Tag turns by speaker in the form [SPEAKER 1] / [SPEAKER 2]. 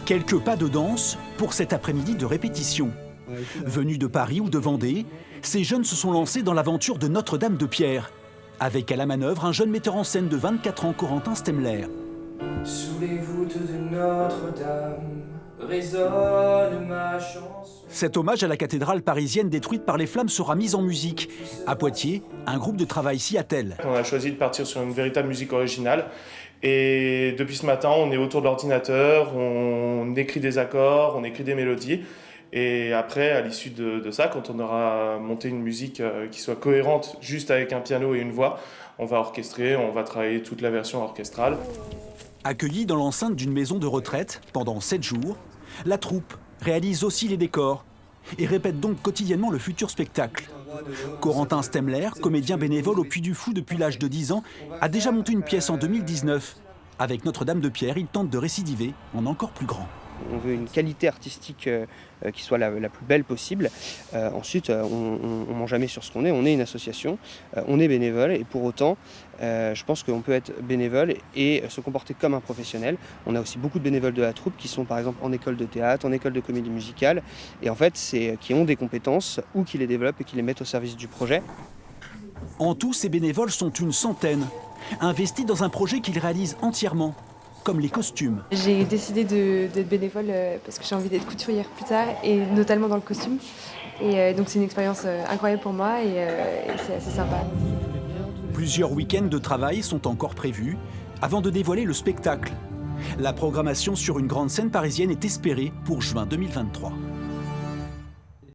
[SPEAKER 1] Quelques pas de danse pour cet après-midi de répétition. Venus de Paris ou de Vendée, ces jeunes se sont lancés dans l'aventure de Notre-Dame-de-Pierre, avec à la manœuvre un jeune metteur en scène de 24 ans, Corentin Stemler.
[SPEAKER 2] Sous les voûtes de Notre-Dame résonne ma chanson.
[SPEAKER 1] Cet hommage à la cathédrale parisienne détruite par les flammes sera mis en musique. À Poitiers, un groupe de travail s'y attelle.
[SPEAKER 3] On a choisi de partir sur une véritable musique originale. Et depuis ce matin, on est autour de l'ordinateur, on écrit des accords, on écrit des mélodies. Et après, à l'issue de ça, quand on aura monté une musique qui soit cohérente, juste avec un piano et une voix, on va orchestrer, on va travailler toute la version orchestrale.
[SPEAKER 1] Accueillie dans l'enceinte d'une maison de retraite pendant 7 jours, la troupe réalise aussi les décors et répète donc quotidiennement le futur spectacle. Corentin Stemler, comédien bénévole au Puy du Fou depuis l'âge de 10 ans, a déjà monté une pièce en 2019. Avec Notre-Dame-de-Pierre, il tente de récidiver en encore plus grand.
[SPEAKER 4] On veut une qualité artistique qui soit la plus belle possible. Ensuite, on ne ment jamais sur ce qu'on est. On est une association, on est bénévole et pour autant, je pense qu'on peut être bénévole et se comporter comme un professionnel. On a aussi beaucoup de bénévoles de la troupe qui sont par exemple en école de théâtre, en école de comédie musicale et en fait, qui ont des compétences ou qui les développent et qui les mettent au service du projet.
[SPEAKER 1] En tout, ces bénévoles sont une centaine, investis dans un projet qu'ils réalisent entièrement, comme les costumes.
[SPEAKER 5] J'ai décidé d'être bénévole parce que j'ai envie d'être couturière plus tard, et notamment dans le costume. Et donc c'est une expérience incroyable pour moi et c'est assez sympa.
[SPEAKER 1] Plusieurs week-ends de travail sont encore prévus avant de dévoiler le spectacle. La programmation sur une grande scène parisienne est espérée pour juin 2023.